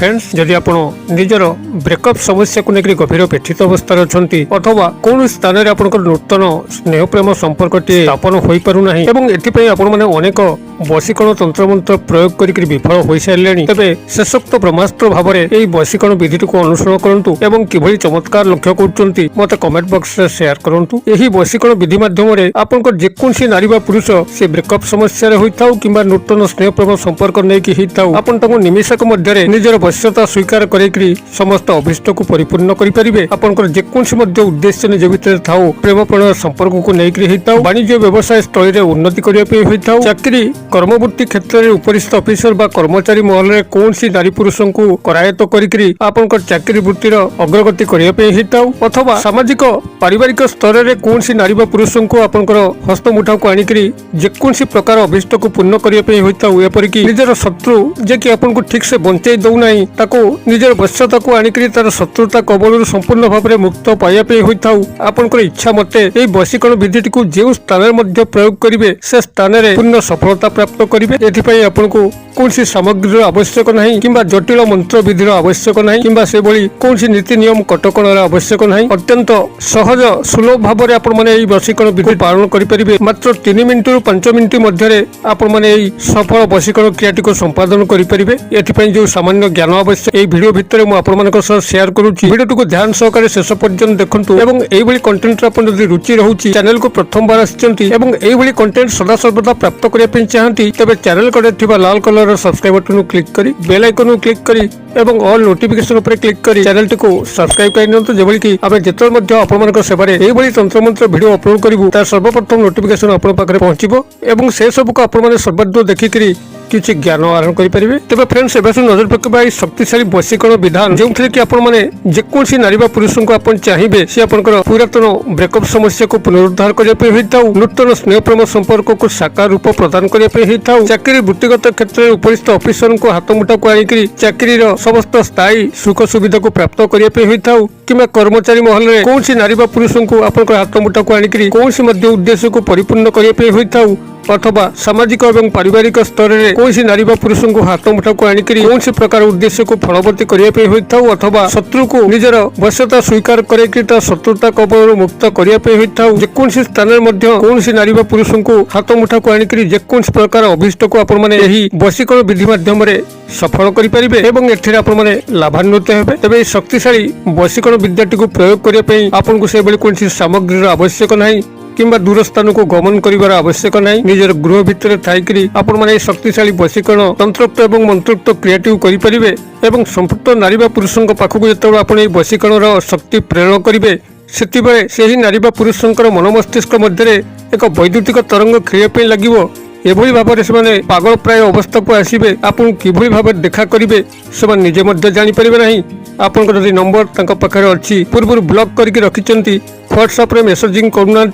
Friends जदि आप निजर ब्रेकअप समस्या को लेकर गभीर व्यथित अवस्था अच्छा अथवा कौन स्थान में आप नूतन स्नेह प्रेम संपर्क स्थापन हो पारना अनेक वशीकरण तंत्र मंत्र प्रयोग कर विफल हो सारे तेरे शेषोक्त ब्रह्मास्त्र भाव में वशीकरण विधि को अनुसरण करूँ एवं किभली चमत्कार लक्ष्य कर मत कमेंट बॉक्स में शेयर करूँ। यही वशीकरण विधि मध्यम आपंकर जेकोसी नारी बा पुरुष से ब्रेकअप समस्या होता कि नूतन स्नेह प्रेम संपर्क नहीं होता निमिषक मध्य निजर वश्यता स्वीकार करी समस्त अभिष्ट को परिपूर्ण करेंगे। आपंकर जेकोसी उद्देश्य निज भितर था प्रेम प्रणय संपर्क को लेकर वाणिज्य व्यवसाय स्थल में उन्नति करने चाकरी कर्मवृत्ति क्षेत्र में उपरिस्थ ऑफिसर बा कर्मचारी महल में कौन सी नारी पुरुष को करायत्त कर चाकरी वृत्तिर अग्रगति करने अथवा सामाजिक पारिवारिक स्तर में कौन सी नारी बा पुरुष को आपंकर हस्तमुठा को आणिक जेकोसी प्रकार अभिष्ट को पूर्ण करने होता एपरिक निजर शत्रु जे कि आपको ठीक से बंचाई दौना निजर वश्यता को आणिक तार शत्रुता कबल संपूर्ण भाव में मुक्त पाइबा होता आपंकर इच्छा मते यह वशीकरण विधि को जो स्थान प्रयोग करेंगे से स्थान में पूर्ण सफलता प्राप्त करेंगे। एथिपाई आपको कौन सी सामग्री आवश्यक नहीं कि जटिल मंत्र विधि आवश्यक नहीं कि से कौन सी नीति नियम कटकणार आवश्यक नहीं अत्यंत सहज सुलभ भाव में आपने वशीकरण विधि पालन करेंगे। मात्र 3 मिनिट रु 5 मिनिट मध्य आपने सफल वशीकरण क्रियाटी को संपादन करेंगे। एथिपाई जो सामान्य ज्ञान आवश्यक यह वीडियो भितर मुझे शेयर करुच्ची वीडियो को ध्यान सहकारे शेष पर्यंत देखंतु एवं एभली कंटेंट आपन यदि रुचि रहउची चैनल को प्रथम बार आछंती एवं एभली कंटेंट सदा सर्वदा प्राप्त करिया पे चाहंती तबे चैनल को थिबा लाल कलर रो सब्सक्राइब बटन क्लिक करी बेल आइकन को क्लिक करी एवं ऑल नोटिफिकेशन ऊपर क्लिक करी चैनल को सब्सक्राइब कर नियंतु जेबली कि आमे जेतल मध्ये आपन मानक सेवारे एभली तंत्र मंत्र वीडियो अपलोड करिवु तार सर्वप्रथम नोटिफिकेशन आपन पाखरे पहुंचीबो एवं से सब को आपन माने सर्वदा देखि करी किसी ज्ञान आहरण करेंगे। तेज फ्रेंड्स एवं नजर पकेबा शक्तिशाली वशीकरण विधान जो कि आपने जेकोसी नारी बा पुरुष को आप चाहिए सी आपंकर पुरातन ब्रेकअप समस्या को पुनरुद्धार करने होता नूतन स्नेह प्रेम संपर्क को साकार रूप प्रदान करने होता चाकरी वृत्तिगत क्षेत्र में उपरिस्थ ऑफिसर को हाथमुठा को आणिक चाकरी समस्त स्थायी सुख सुविधा को प्राप्त करने होता कि कर्मचारी महल में कौन सी नारी बा पुरुष को आप हाथमुठा को आणिक कौन सी उद्देश्य को परिपूर्ण करने होता अथवा सामाजिक और पारिवारिक स्तर में कौन सी नारी पुरुष को हाथ मुठा को आणिक कौन सी प्रकार उद्देश्य को फलवती करने होता अथवा शत्रु को निजर वश्यता स्वीकार कर शत्रुता कबल मुक्त करने होता जेकोसी स्थान में कौन सी नारी पुरुष को हाथ मुठा को आणिक जेकोसी प्रकार अभिष्ट को आप वशीकरण विधि माध्यम सफल करेंगे लाभान्वित हेबे। तेज शक्तिशाली वशीकरण विद्याटी को प्रयोग करने आपको से कौन सामग्री आवश्यक नहीं किंबा दूर स्थान को गमन कर आवश्यक नहीं निजर गृह भितर थी आपने शक्तिशाली वशीकरण तंत्रोक्त और मंत्रोक्त क्रियाटी करेंगे एवं संपुक्त नारी पुरुष पाखक जो आप वशीकरण शक्ति प्रेरण करेंगे से नारी पुरुष मन मस्तिष्क मध्य एक वैद्युतिक तरंग खेलने लगे एभली भाव में पागल प्राय अवस्था को आसवे आपन किभली भाव देखा करेंगे से निजे जापर ना आपन नंबर पाखे अच्छी पूर्व ब्लॉक करके रखिंट व्हाट्सएप रे मेसेजिंग करूना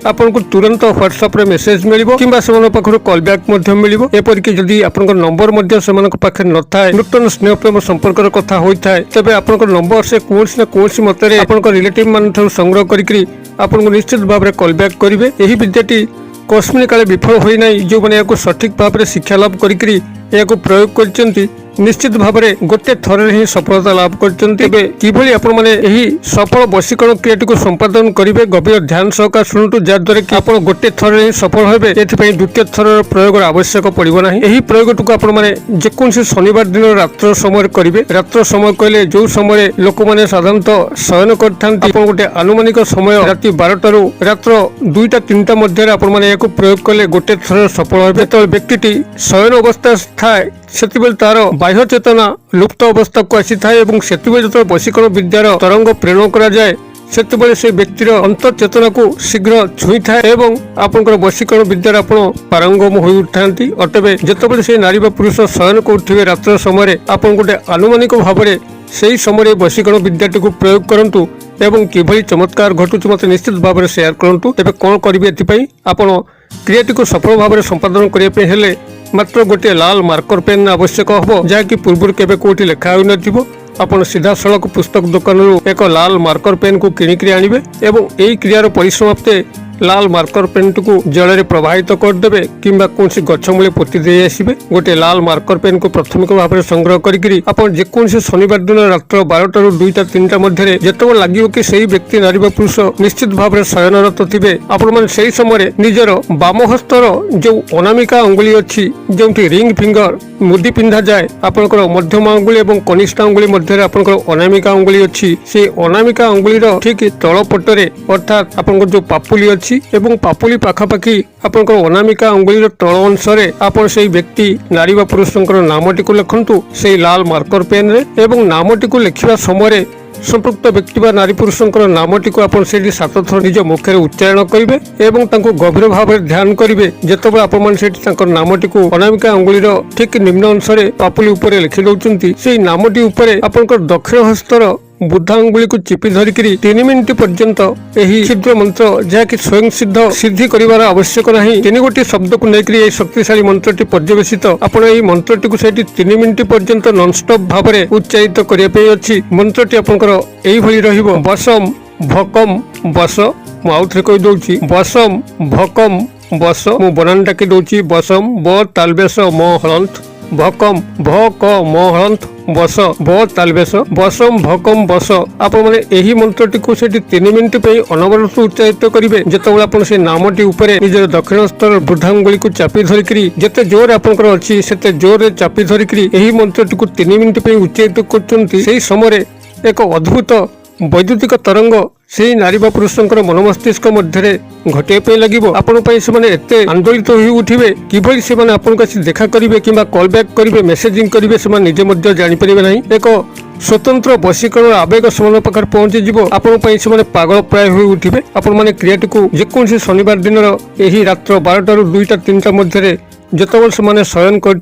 आपन को तुरंत व्हाट्सएप रे मेसेज मिलिबो किंबा सेमान पाखरो कॉल बैक मध्य मिलिबो एपरिक जदि आपन को नंबर मध्य सेमान पाखे न थाए नूतन स्नेह प्रेम संपर्क कथा होइथाय तबे आपन को नंबर से कोनसी न कोनसी मतरे आपन को रिलेटिव मान थरु संग्रह करिकरी आपन को निश्चित भाव रे कॉल बैक करिवे। एही विद्याटी कस्मिन काले विफल होई नै जो माने याको सठिक भाव रे शिक्षा लाभ करिकरी याको प्रयोग करचंती निश्चित भाव में गोटे थर ही सफलता लाभ कर सफल वशीकरण क्रियाटी को संपादन करेंगे। गभीर ध्यान सहकार शुणु जहाद्वारा कि आप गोटे थर ही सफल हेबे एथिपाई द्वितीय थर प्रयोग आवश्यक पड़ो ना। यही प्रयोग को आपने जेकोसी शनिवार दिन रात्र समय करेंगे। रात्र समय कहले जो समय लोक मैंने साधारणतः शयन कर गोटे आनुमानिक समय राति 12 रात्र 2-3 मध्य आपने प्रयोग कले गोटे थर सफल हेबे। तो व्यक्ति शयन अवस्था थाए से तार बाह्य चेतना लुप्त अवस्था को आसी थाए जो वशीकरण विद्यार तरंग प्रेरण करा जाए से व्यक्तिर अंतर चेतना को शीघ्र छुई थाए एवं आपनकर वशीकरण विद्यार आपण पारंगम हो उठाती अतबे जेतबेले से नारी पुरुष शयन करुथिबे रात्र समय आपन गोटे आनुमानिक भाव में से समय वशीकरण विद्याटी को प्रयोग करंतु एवं किभली चमत्कार घटुच मत निश्चित भाव में शेयर करंतु। तेबे कौन करिवे एथिपाई आपण क्रियाटी को सफल भाव में संपादन करने हेले मात्र गोटे लाल मार्कर पेन आवश्यक हम जहाँकि पूर्व केबे कोठी लेखा हो नथिबो आपण सीधा सड़क पुस्तक दुकान एक लाल मार्कर पेन को किणिक आनिबे एवं यही क्रियार परिसमाप्ति लाल मार्कर पेन को जल में प्रवाहित करदे किंबा कौन गछ मूले पोती दे आसबे। गोटे लाल मार्कर पेन को प्राथमिक भाव में संग्रह करी आपण जेकोसी शनिवार दिन रात 12 ରୁ 2ଟା 3ଟା मध्य जिते लगे कि सही व्यक्ति नारी पुरुष निश्चित भाव में शयनरत थे आपण मैंने से समय निजर बाम हस्तर जो अनामिका अंगुली अच्छी जो रिंग फिंगर मुदी पिंधा जाए आपंकर मध्यम अंगुली और कनिष्ठ अंगुली मध्य आपंकर अनामिका अंगुली अच्छी से अनामिका अंगुलीर ठीक तल पटरे अर्थात आपंकर जो पापुली अच्छी एवं पापुली पाखापाखि आपंकर अनामिका अंगुलीर तल अंशरे आपण से व्यक्ति नारी व पुरुषंकर नामटी को लिखंतु से लाल मार्कर पेन रे एवं नामटी को लिखिबा समय संपृक्त व्यक्ति बा नारी पुरुषंकर नामटी को आपण से 7 थर निज मुखे उच्चारण करेंगे एवं तांको गभीर भाव में ध्यान करेंगे जिते आपण से नामटी को अनामिका अंगुलीर ठीक निम्न अंशरे पापुली उपरे लिखि दउचंती से नामटी उपरे आपनकर दक्षिण हस्तर बुद्धा अंगुली को चिपी धरिक 3 मिनिट पर्यंत यही क्षुद्र मंत्र जहाँकि स्वयं सिद्ध सिद्धि करिवार आवश्यक नहीं 3 गोटी शब्द को लेकर शक्तिशाली मंत्रटी पर्यवेसित आपण यही मंत्रटी को 3 मिनिट पर्यंत नॉनस्टॉप भाव में उच्चारित करने अच्छी मंत्रटी आपंकर यही रहिबो बसम भकम बस मुझे कही दौची बसम भकम बस मु बनान डाकी दौची बसम ब तालबेस म हलंत भकम भक म हलंत बस ब तालबेस बसम भकम बस आप यही मंत्रटी को 3 मिनिट पे अनवरत उच्चारित करेंगे जिते आप से नामटी उपरे निजर दक्षिण स्तर वृद्धांगुली को चापी धरिक जिते जोर आपंकर अच्छी से जोर चापी धरिक यही मंत्रटी को 3 मिनिट पे उच्चारित कर समय एक अद्भुत वैद्युतिक तरंग से नारी बा पुरुषंकर मन मस्तिष्क मध्य घटे लगे आपण एते आंदोलित हो उठे किभली से आपको देखा करेंगे कि कॉल बैक करेंगे मेसेजिंग करेंगे से निजे जापर ना एक स्वतंत्र वशीकरण आवेग से पाखे पहुंची जीव आपण पागल प्राय हो उठे आपण मैंने क्रियाटी को जेकोसी शनिवार दिन यही रात 12 ରୁ 2ଟା 3ଟା मध्य जिते से शयन कर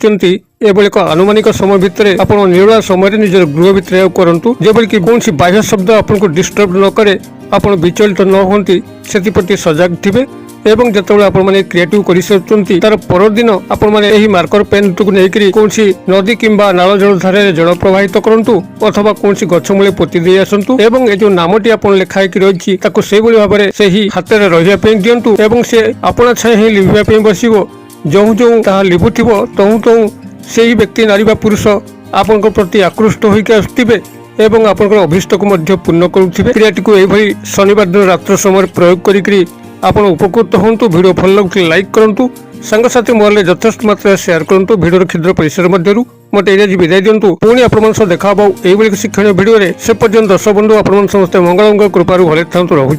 एक आनुमानिक समय भितर आप निरोला समय निजर गृह भितर करूँ जेबल कि कौन बाह्य शब्द आपको डिस्टर्ब न करे आप विचलित न होती से सजग थे एवं जिते आप क्रिएटिव कर तार परदिन आप मार्कर पेन को लेकर कौन नदी किंबा नाल जलधार जल प्रवाहित करूँ अथवा कौन गछ मूले पोती दे आसतु एवं ये जो नामटी आप लिखाई रही से भाव में से ही हाथ में रही दिंतु एवं से आपणा छाए ही लिखा बस जो जो लिभुव तहु तहु से ही व्यक्ति नारी बा पुरुष आपण प्रति आकृष्ट होकर आसुवे एवं आपण अभिष्ट को पूर्ण करुवे क्रियाटी को यही शनिवार दिन रात्र समय प्रयोग करी आपण उपकृत हूँ। वीडियो भल लगे लाइक करूँ सांगसाथी मोबाइल यथेष्ट मात्रा शेयर करूँ वीडियो क्षुद्र परिसर मध्य मत एरिया विदाय दिंतु पुणी आपण देखा यही शिक्षण भिडियो से पर्यंत दर्शक बंधु आपण समस्त मंगल कृपार भले था रहूँ।